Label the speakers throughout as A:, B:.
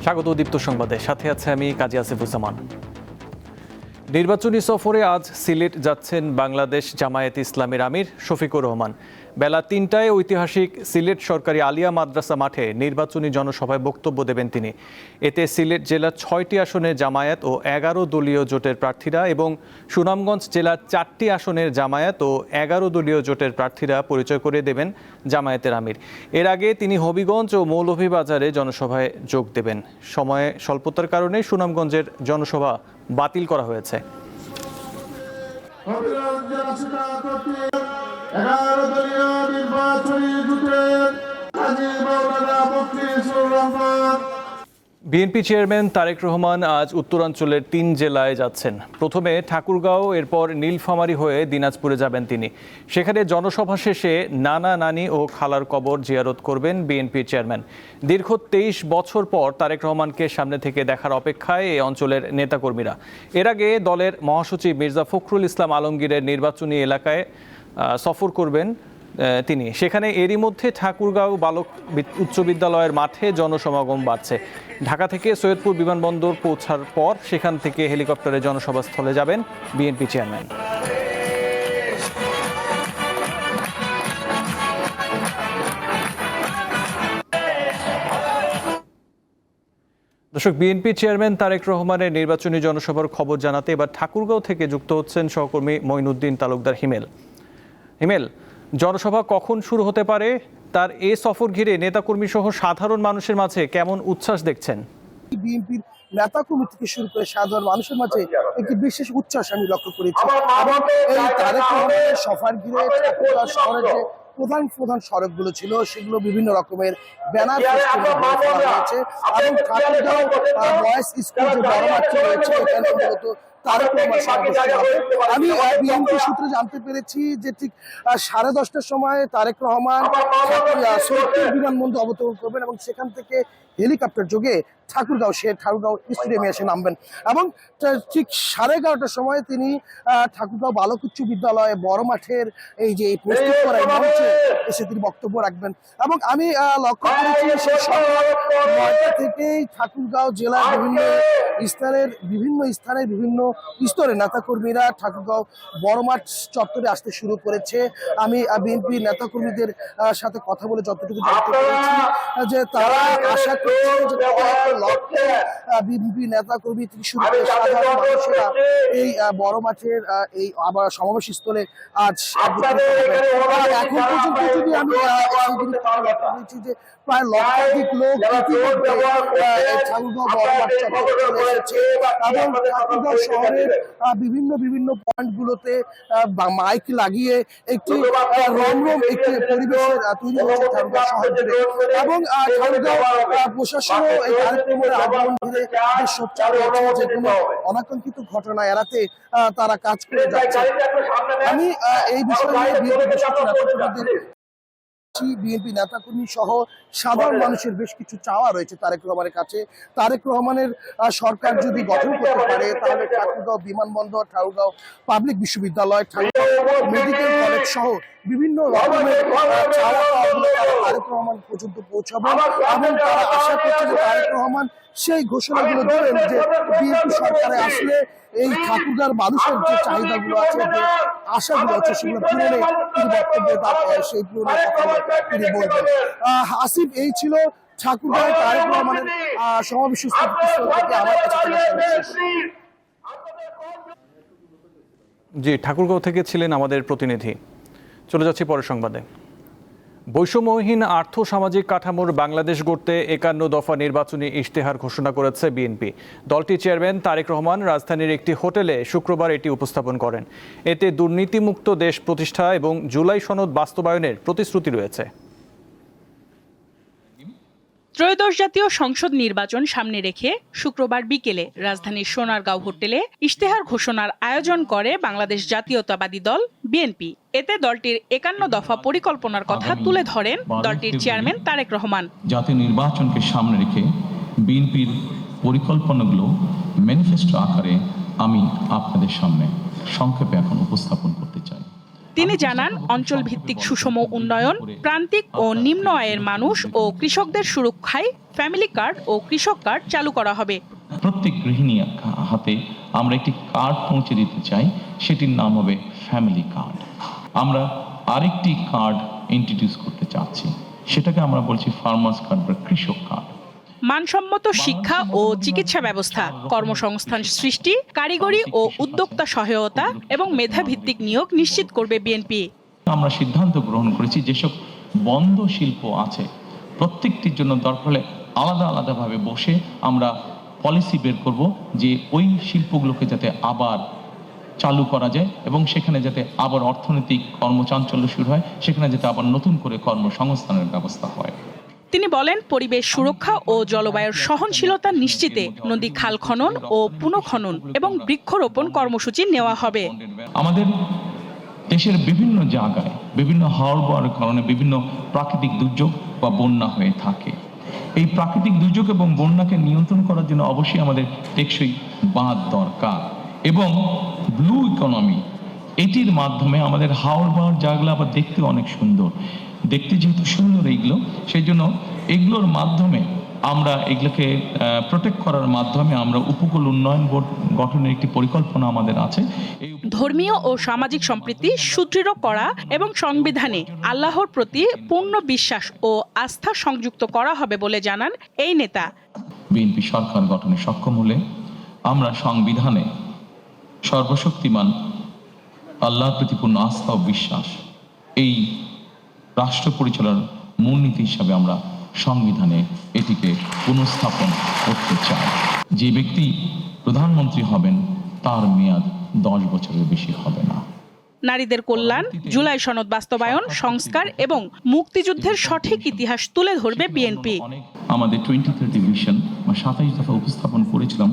A: স্বাগত দীপ্ত সংবাদে, সাথে আছে আমি কাজী আসিফুজ্জামান। নির্বাচনী সফরে আজ সিলেট যাচ্ছেন বাংলাদেশ জামায়াতে ইসলামীর আমির শফিকুর রহমান। বেলা ৩টায় ঐতিহাসিক সিলেট সরকারি আলিয়া মাদ্রাসা মাঠে নির্বাচনী জনসভায় বক্তব্য দেবেন তিনি। এতে সিলেট জেলার ৬টি আসনে জামায়াত ও ১১ দলীয় জোটের প্রার্থীরা এবং সুনামগঞ্জ জেলার 4টি আসনের জামায়াত ও ১১ দলীয় জোটের প্রার্থীরা পরিচয় করে দেবেন জামায়াতের আমির। এর আগে তিনি হবিগঞ্জ ও মৌলভীবাজারে জনসভায় যোগ দেবেন। সময়ে স্বল্পতার কারণে সুনামগঞ্জের জনসভা বাতিল করা হয়েছে। বিএনপি চেয়ারম্যান তারেক রহমান আজ উত্তরাঞ্চলের 3 জেলায় যাচ্ছেন। প্রথমে ঠাকুরগাঁও, এরপর নীলফামারী হয়ে দিনাজপুরে যাবেন তিনি। সেখানে জনসভা শেষে নানা নানি ও খালার কবর জিয়ারত করবেন বিএনপি চেয়ারম্যান। দীর্ঘ 23 বছর পর তারেক রহমানকে সামনে থেকে দেখার অপেক্ষায় এই অঞ্চলের নেতাকর্মীরা। এর আগে দলের মহাসচিব মির্জা ফখরুল ইসলাম আলমগীরের নির্বাচনী এলাকায় সফর করবেন তিনি। সেখানে এরই মধ্যে ঠাকুরগাঁও বালক উচ্চ বিদ্যালয়ের মাঠে জনসমাগম বাড়ছে। ঢাকা থেকে সৈয়দপুর বিমানবন্দর পৌঁছার পর সেখান থেকে হেলিকপ্টারে জনসভাস্থলে যাবেন বিএনপি চেয়ারম্যান। দর্শক, বিএনপি চেয়ারম্যান তারেক রহমানের নির্বাচনী জনসভার খবর জানাতে এবার ঠাকুরগাঁও থেকে যুক্ত হচ্ছেন সহকর্মী মঈনুদ্দিন তালুকদার হিমেল। হিমেল, জনসভা কখন শুরু হতে পারে? তার এ সফর ঘিরে নেতাকর্মী সহ সাধারণ মানুষের মাঝে কেমন উচ্ছ্বাস দেখছেন?
B: বিএনপির নেতাকর্মী থেকে শুরু করে সাধারণ মানুষের মাঝে একটি বিশেষ উচ্ছ্বাস আমি লক্ষ্য করেছি। এই তারেক রহমানের সফর ঘিরে ঠাকুরগাঁও শহরের যে প্রধান প্রধান সড়কগুলো ছিল সেগুলো বিভিন্ন রকমের ব্যানার হয়েছে এবং ঠাকুরগাঁও বয়েজ স্কুল যে বড় মাঠটি রয়েছে এখানে মূলত তারেক রহমান। আমি বিএনপি সূত্রে জানতে পেরেছি যে ঠিক 10:30টার সময় তারেক রহমান সৈয়দপুর বিমানবন্দর অবতরণ করবেন এবং সেখান থেকে হেলিকপ্টার যোগে ঠাকুরগাঁও স্টেডিয়ামে এসে নামবেন এবং ঠিক 11:30টার সময় তিনি ঠাকুরগাঁও বালক উচ্চ বিদ্যালয়ে বড় মাঠের এই যে প্রস্তুত করা মঞ্চে এসে তিনি বক্তব্য রাখবেন। এবং আমি লক্ষ্য করেছি সেই সকাল 9টা থেকেই ঠাকুরগাঁও জেলার বিভিন্ন স্থানের বিভিন্ন স্তরের নেতাকর্মীরা ঠাকুরগাঁও বড় মাঠ চত্বরে আসতে শুরু করেছে। আমি বিএনপি নেতাকর্মীদের সাথে কথা বলে যতটুকু জানতে পেরেছি যে তারা আশা করছে যে বিএনপি নেতাকর্মী থেকে শুরু করে সাধারণ মানুষেরা এই বড় মাঠের এই আবার সমাবেশ স্থলে আজ এখন পর্যন্ত যদি আমি লক্ষ্য করেছি যে প্রায় লক্ষাধিক লোক ইতিমধ্যে ঠাকুরগাঁও বড় মাঠ চত্বরে চলে এসেছে এবং ঠাকুরগাঁও শহরের বিভিন্ন পয়েন্টগুলোতে মাইক লাগিয়ে একটি রমরম একটি পরিবেশের তৈরি হয়েছে ঠাকুরগাঁও শহর জুড়ে এবং ঠাকুরগাঁও প্রশাসনও এই কার্যক্রমের আগমন ঘিরে সোচ্চার হয়েছে যে কোনো অনাকাঙ্ক্ষিত ঘটনা এড়াতে তারা কাজ করে যাচ্ছে। আমি এই বিষয়ে বিএনপি নেতাকর্মী সহ সাধারণ মানুষের বেশ কিছু চাওয়া রয়েছে তারেক রহমানের কাছে। তারেক রহমানের সরকার যদি গঠন করতে পারে তাহলে ঠাকুরগাঁও বিমানবন্দর, ঠাকুরগাঁও পাবলিক বিশ্ববিদ্যালয়, ঠাকুরগাঁও মেডিকেল কলেজ সহ বিভিন্ন রকমের তারেক রহমান পর্যন্ত পৌঁছাবে এবং তারা আশা করছে যে তারেক রহমান সেই ঘোষণাগুলো দেবেন যে বিএনপি সরকারে আসলে এই ঠাকুরগাঁওর মানুষের যে চাহিদাগুলো আছে, যে আশাগুলো আছে সেগুলো পূরণে তিনি বক্তব্যে সেই পূরণের কথা তিনি বলবেন। আসিফ, এই ছিল ঠাকুরগাঁও তারেক রহমানের সমাবেশ থেকে আমার কাছে।
A: জি, ঠাকুরগাঁও থেকে ছিলেন আমাদের প্রতিনিধি। চলে যাচ্ছি পরের সংবাদে। বৈষম্যহীন আর্থ সামাজিক কাঠামোর বাংলাদেশ গড়তে 51 দফা নির্বাচনী ইশতেহার ঘোষণা করেছে বিএনপি। দলটির চেয়ারম্যান তারেক রহমান রাজধানীর একটি হোটেলে শুক্রবার এটি উপস্থাপন করেন। এতে দুর্নীতিমুক্ত দেশ প্রতিষ্ঠা এবং জুলাই সনদ বাস্তবায়নের প্রতিশ্রুতি রয়েছে।
C: ত্রয়োদশ জাতীয় সংসদ নির্বাচন সামনে রেখে শুক্রবার বিকেলে রাজধানীর সোনারগাঁও হোটেলে ইশতেহার ঘোষণার আয়োজন করে বাংলাদেশ জাতীয়তাবাদী দল বিএনপি। এতে দলটির 51 দফা পরিকল্পনার কথা তুলে ধরেন দলটির চেয়ারম্যান তারেক রহমান।
D: জাতীয় নির্বাচনকে সামনে রেখে বিএনপির পরিকল্পনাগুলো ম্যানিফেস্টো আকারে আমি আপনাদের সামনে সংক্ষেপে এখন উপস্থাপন করতে চাই।
C: তিনি জানান, অঞ্চল ভিত্তিক সুষম উন্নয়ন, প্রান্তিক ও নিম্ন আয়ের মানুষ ও কৃষকদের সুরক্ষায় ফ্যামিলি কার্ড ও কৃষক কার্ড চালু করা হবে।
D: প্রত্যেক গৃহিণী হাতে আমরা একটি কার্ড পৌঁছে দিতে চাই, সেটির নাম হবে ফ্যামিলি কার্ড। আমরা আরেকটি কার্ড ইন্ট্রোডিউস করতে চাচ্ছি, সেটাকে আমরা বলছি ফার্মার্স কার্ড বা কৃষক কার্ড।
C: মানসম্মত শিক্ষা ও চিকিৎসা ব্যবস্থা, কর্মসংস্থান সৃষ্টি, কারিগরি ও উদ্যোক্তা সহায়তা এবং মেধাভিত্তিক নিয়োগ নিশ্চিত করবে বিএনপি।
D: আমরা সিদ্ধান্ত গ্রহণ করেছি যেসব বন্ধ শিল্প আছে প্রত্যেকটির জন্য দরকার হলে আলাদা আলাদাভাবে বসে আমরা পলিসি বের করব যে ওই শিল্পগুলোকে যাতে আবার চালু করা যায় এবং সেখানে যাতে আবার অর্থনৈতিক কর্মচাঞ্চল্য শুরু হয়, সেখানে যাতে আবার নতুন করে কর্মসংস্থানের ব্যবস্থা হয়।
C: তিনি বলেন, পরিবেশ সুরক্ষা ও জলবায়ুর সহনশীলতা নিশ্চিতে নদী খাল খনন ও পুনঃখনন এবং বৃক্ষরোপণ কর্মসূচি নেওয়া হবে।
D: আমাদের দেশের বিভিন্ন জায়গায় বিভিন্ন হাওড় কারণে বিভিন্ন প্রাকৃতিক দুর্যোগ বা বন্যা হয়ে থাকে। এই প্রাকৃতিক দুর্যোগ এবং বন্যাকে নিয়ন্ত্রণ করার জন্য অবশ্যই আমাদের টেকসই বাঁধ দরকার এবং ব্লু ইকোনমি, এটির মাধ্যমে আমাদের হাওড় জায়গাগুলো আবার দেখতে অনেক সুন্দর, দেখতে যেহেতু সুন্দর এইগুলো, সেই জন্য এগুলোর মাধ্যমে আমরা এগুলোকে প্রোটেক্ট করার মাধ্যমে আমরা উপকূল উন্নয়ন বোর্ড গঠনের একটি পরিকল্পনা আমাদের আছে।
C: ধর্মীয় ও সামাজিক সম্প্রীতি সুদৃঢ় করা এবং সংবিধানে আল্লাহর প্রতি পূর্ণ বিশ্বাস ও আস্থা সংযুক্ত করা হবে বলে জানান এই নেতা।
D: বিএনপি সরকার গঠনে সক্ষম হলে আমরা সংবিধানে সর্বশক্তিমান আল্লাহর প্রতি পূর্ণ আস্থা ও বিশ্বাস এই রাষ্ট্র পরিচালনার মূলনীতি হিসাবে আমরা সংবিধানে এটিকে পুনঃস্থাপন করতে চাই। যে ব্যক্তি প্রধানমন্ত্রী হবেন তার মেয়াদ 10 বছরের বেশি হবে না।
C: নারীদের কল্যাণ, জুলাই সনদ বাস্তবায়ন, সংস্কার এবং মুক্তিযুদ্ধের সঠিক ইতিহাস তুলে ধরবে বিএনপি।
D: আমাদের 2030 ভিশন বা 27 দফা উপস্থাপন করেছিলাম,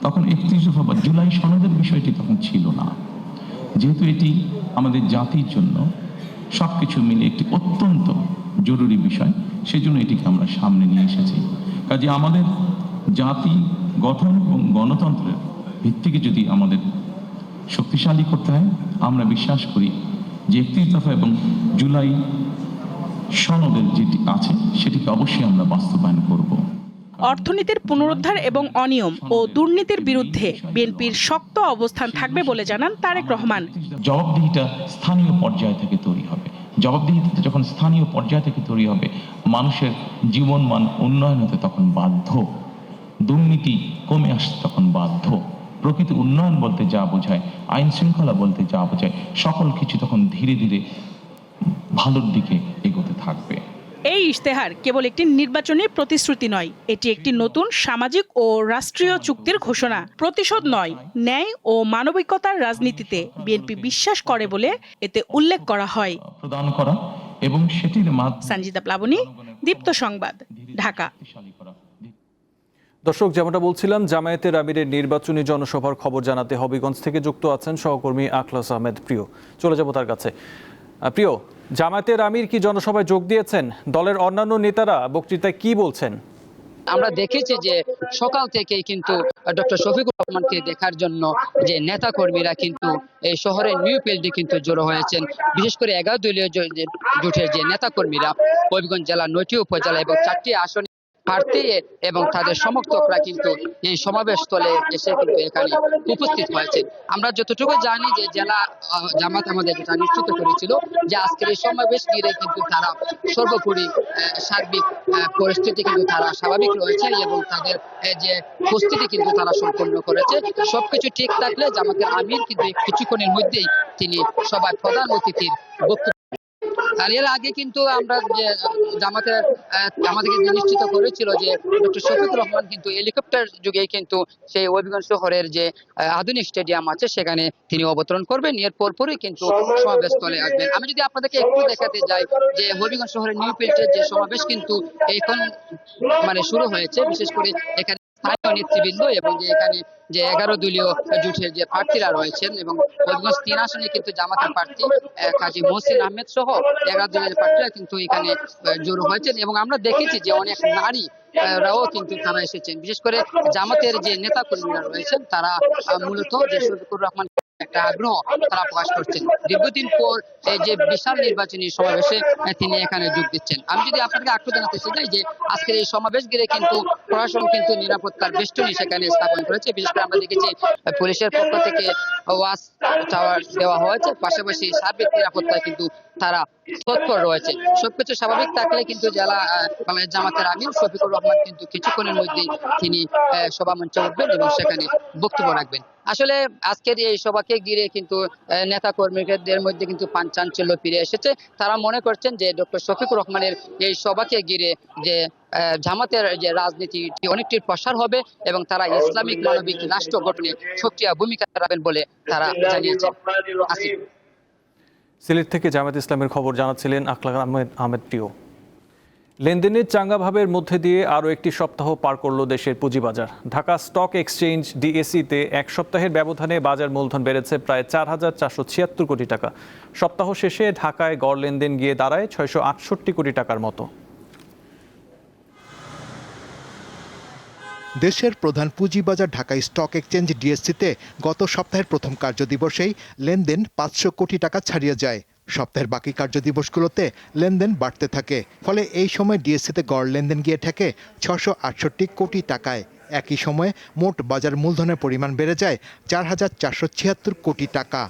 D: তখন 31 দফা বা জুলাই সনদের বিষয়টি তখন ছিল না। যেহেতু এটি আমাদের জাতির জন্য সবকিছু মিলে একটি অত্যন্ত জরুরি বিষয়, সেই জন্য এটিকে আমরা সামনে নিয়ে এসেছি। কাজে আমাদের জাতি গঠন এবং গণতন্ত্রের ভিত্তিকে যদি আমাদের শক্তিশালী করতে হয়, আমরা বিশ্বাস করি যে 31 দফা এবং জুলাই সনদের যেটি আছে সেটিকে অবশ্যই আমরা বাস্তবায়ন করব।
C: অর্থনীতির পুনরুদ্ধার এবং অনিয়ম ও দুর্নীতির বিরুদ্ধে বিএনপির শক্ত অবস্থান থাকবে বলে জানান তারেক রহমান।
D: জবাবদিহিটা স্থানীয় পর্যায় থেকে তৈরি হবে। জবাবদিহিতা যখন স্থানীয় পর্যায় থেকে তৈরি হবে, মানুষের জীবনমান উন্নয়ন হতে তখন বাধ্য, দুর্নীতি কমে আসতে তখন বাধ্য। প্রকৃত উন্নয়ন বলতে যা বোঝায়, আইন শৃঙ্খলা বলতে যা বোঝায়, সকল কিছু তখন ধীরে ধীরে ভালোর দিকে এগোতে থাকবে।
C: এই ইশতেহার কেবল একটি নির্বাচনী প্রতিশ্রুতি নয়, এটি একটি নতুন সামাজিক ও রাষ্ট্রীয় চুক্তির ঘোষণা। প্রতিশোধ নয়, ন্যায় ও মানবিকতার রাজনীতিতে বিএনপি বিশ্বাস করে বলে এতে উল্লেখ করা হয়।
D: প্রদান করা এবং সেটির মাধ্যমে।
C: সঞ্জিতা প্লাবনী, দীপ্ত সংবাদ, ঢাকা।
A: দর্শক, যেমনটা বলছিলাম, জামায়াতের আমিরের নির্বাচনী জনসভার খবর জানাতে হবিগঞ্জ থেকে যুক্ত আছেন সহকর্মী আখলাস আহমেদ প্রিয়। চলে যাব তার কাছে। প্রিয়, জামায়াতের আমির কি জনসভায় যোগ দিয়েছেন? দলের অন্যান্য নেতারা বক্তৃতায় কি বলছেন?
E: আমরা দেখেছি যে সকাল থেকেই কিন্তু ডক্টর শফিকুর রহমানকে দেখার জন্য যে নেতা কর্মীরা কিন্তু এই শহরের নিউ ফিল্ডে কিন্তু জড়ো হয়েছেন। বিশেষ করে 11 দলীয় জোটের যে নেতা কর্মীরা হবিগঞ্জ জেলার 9টি উপজেলা এবং 4টি আসনে প্রার্থী এবং তাদের সমর্থকরা কিন্তু এই সমাবেশ স্থলে এসে কিন্তু এখানে উপস্থিত হয়েছে। আমরা যতটুকু জানি যে জেলা জামাত আমাদের যেটা নিশ্চিত করেছিল যে আজকের এই সমাবেশ ঘিরে কিন্তু তারা সর্বোপরি সার্বিক পরিস্থিতি কিন্তু তারা স্বাভাবিক রয়েছে এবং তাদের যে প্রস্তুতি কিন্তু তারা সম্পন্ন করেছে। সবকিছু ঠিক থাকলে জামাতের আমির কিন্তু কিছুক্ষণের মধ্যেই তিনি সভায় প্রধান অতিথির বক্তব্য। এর আগে কিন্তু আমরা যে আমাদেরকে নিশ্চিত করেছিল যে ডক্টর শফিকুর রহমান কিন্তু হেলিকপ্টার যুগে কিন্তু সেই হবিগঞ্জ শহরের যে আধুনিক স্টেডিয়াম আছে সেখানে তিনি অবতরণ করবেন, এর পরপরই কিন্তু সমাবেশ স্থলে আসবেন। আমি যদি আপনাদেরকে একটু দেখাতে যাই যে হবিগঞ্জ শহরের নিউ ফিল্ডের যে সমাবেশ কিন্তু এখন শুরু হয়েছে, বিশেষ করে এখানে স্থানীয় নেতৃবৃন্দ এবং যে এখানে যে 11 দলীয় জোটের যে প্রার্থীরা রয়েছেন এবং হবিগঞ্জ 3 আসনে কিন্তু জামাতের প্রার্থী কাজী মহসিন আহমেদ সহ 11 দলীয় প্রার্থীরা কিন্তু এখানে জড়ো হয়েছেন এবং আমরা দেখেছি যে অনেক নারীরাও কিন্তু তারা এসেছেন। বিশেষ করে জামাতের যে নেতা কর্মীরা রয়েছেন তারা মূলত যে শফিকুর রহমান একটা আগ্রহ তারা প্রকাশ করছেন। দীর্ঘদিন পর এই যে বিশাল নির্বাচনী সমাবেশে তিনি এখানে যোগ দিচ্ছেন। আমি যদি আপনাকে আগ্রহ জানাতে চাই যে আজকের এই সমাবেশ ঘিরে কিন্তু প্রশাসন কিন্তু নিরাপত্তার বেষ্টনী সেখানে স্থাপন করেছে। বিশেষ করে আমরা দেখেছি পুলিশের পক্ষ থেকে ওয়াচ টাওয়ার দেওয়া হয়েছে, পাশাপাশি সার্বিক নিরাপত্তায় কিন্তু তারা তৎপর রয়েছে। সবকিছু স্বাভাবিক থাকলে কিন্তু জেলা বাংলাদেশ জামাতের আমির শফিকুর রহমান কিন্তু কিছুক্ষণের মধ্যেই তিনি সভা মঞ্চে উঠবেন এবং সেখানে বক্তব্য রাখবেন। আসলে আজকের এই সভাকে ঘিরে কিন্তু নেতা কর্মীদের মধ্যে কিন্তু চাঞ্চল্য ফিরে এসেছে। তারা মনে করছেন যে ডক্টর শফিকুর রহমানের এই সভাকে ঘিরে যে জামাতের যে রাজনীতি অনেকটি প্রসার হবে এবং তারা ইসলামিক মানবিক রাষ্ট্র গঠনে সক্রিয় ভূমিকা রাখবেন বলে তারা জানিয়েছেন।
A: সিলেট থেকে জামায়াত ইসলামের খবর জানাচ্ছিলেন আখলাক আহমেদ প্রিয়। লেনদেনের চাঙ্গাভাবের মধ্যে দিয়ে আরও একটি সপ্তাহ পার করল দেশের পুঁজিবাজার। ঢাকা স্টক এক্সচেঞ্জ ডিএসইতে এক সপ্তাহের ব্যবধানে বাজার মূলধন বেড়েছে প্রায় 4,476 কোটি টাকা। সপ্তাহ শেষে ঢাকায় গড় লেনদেন গিয়ে দাঁড়ায় 668 কোটি টাকার মতো।
F: দেশের প্রধান পুঁজিবাজার ঢাকা স্টক এক্সচেঞ্জ ডিএসসিতে গত সপ্তাহের প্রথম কার্যদিবসেই লেনদেন 500 কোটি টাকা ছাড়িয়ে যায়। সপ্তাহের বাকি কার্যদিবসগুলোতে লেনদেন বাড়তে থাকে, ফলে এই সময় ডিএসসিতে গড় লেনদেন গিয়ে থাকে 668 কোটি টাকায়। একই সময়ে মোট বাজার মূলধনের পরিমাণ বেড়ে যায় 4,476 কোটি টাকা।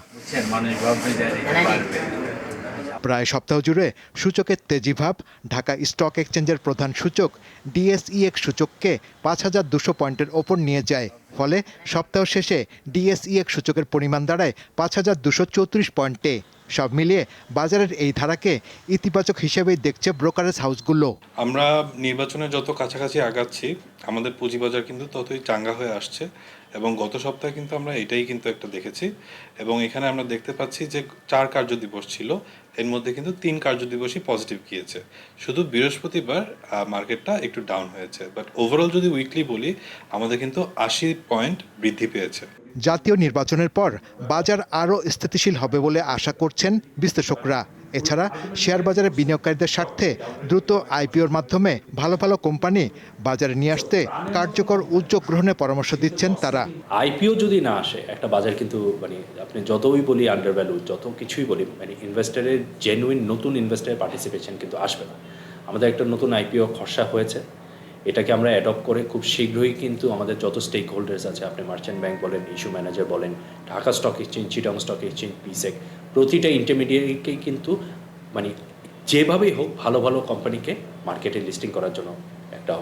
F: প্রায় সপ্তাহ জুড়ে সূচকের তেজিভাব ঢাকা স্টক এক্সচেঞ্জের প্রধান সূচক ডিএসইএক্স সূচককে 5,200 পয়েন্টের ওপর নিয়ে যায়। ফলে সপ্তাহ শেষে ডিএসইএক্স সূচকের পরিমাণ দাঁড়ায় 5,234 পয়েন্টে। সব মিলিয়ে বাজারের এই ধারাকে ইতিবাচক হিসেবেই দেখছে ব্রোকারেজ হাউসগুলো।
G: আমরা নির্বাচনে যত কাছাকাছি আগাচ্ছি আমাদের পুঁজিবাজার কিন্তু ততই চাঙ্গা হয়ে আসছে এবং গত সপ্তাহে কিন্তু আমরা এটাই কিন্তু একটা দেখেছি এবং এখানে আমরা দেখতে পাচ্ছি যে 4 কার্যদিবস ছিল, এর মধ্যে কিন্তু 3 কার্যদিবসই পজিটিভ গিয়েছে। শুধু বৃহস্পতিবার মার্কেটটা একটু ডাউন হয়েছে, বাট ওভারঅল যদি উইকলি বলি আমাদের কিন্তু 80 পয়েন্ট বৃদ্ধি পেয়েছে।
F: জাতীয় নির্বাচনের পর বাজার আরও স্থিতিশীল হবে বলে আশা করছেন বিশ্লেষকরা। এছাড়া শেয়ার বাজারে বিনিয়োগকারীদের স্বার্থে দ্রুত আইপিওর মাধ্যমে ভালো ভালো কোম্পানি বাজারে নিয়ে আসতে কার্যকর উদ্যোগ গ্রহণের পরামর্শ দিচ্ছেন তারা।
H: আইপিও যদি না আসে একটা বাজার কিন্তু আপনি যতই বলি আন্ডার ভ্যালু, যত কিছুই বলি ইনভেস্টারের জেনুইন নতুন ইনভেস্টারের পার্টিসিপেশন কিন্তু আসবে না। আমাদের একটা নতুন আইপিও খসড়া হয়েছে, এটাকে আমরা অ্যাডপ্ট করে খুব শীঘ্রই কিন্তু আমাদের যত স্টেক হোল্ডার্স আছে, আপনি মার্চেন্ট ব্যাংক বলেন, ইস্যু ম্যানেজার বলেন, Dhaka stock exchange, Chittagong stock exchange, পিসেক, প্রতিটা ইন্টারমিডিয়েটকেই কিন্তু যেভাবেই হোক ভালো ভালো কোম্পানিকে মার্কেটে লিস্টিং করার জন্য একটা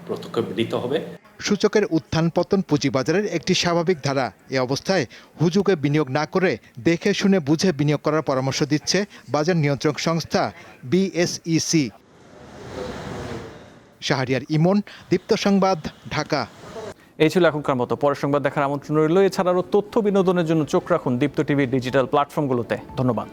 H: পদক্ষেপ নিতে হবে।
F: সূচকের উত্থান পতন পুঁজিবাজারের একটি স্বাভাবিক ধারা। এ অবস্থায় হুজুগে বিনিয়োগ না করে দেখে শুনে বুঝে বিনিয়োগ করার পরামর্শ দিচ্ছে বাজার নিয়ন্ত্রক সংস্থা বিএসইসি। শাহরিয়ার ইমন, দীপ্ত সংবাদ, ঢাকা।
A: এই ছিল এখনকার মতো। পরের সংবাদ দেখার আমন্ত্রণ রইল। এছাড়াও তথ্য বিনোদনের জন্য চোখ রাখুন দীপ্ত টিভির ডিজিটাল প্ল্যাটফর্মগুলোতে। ধন্যবাদ।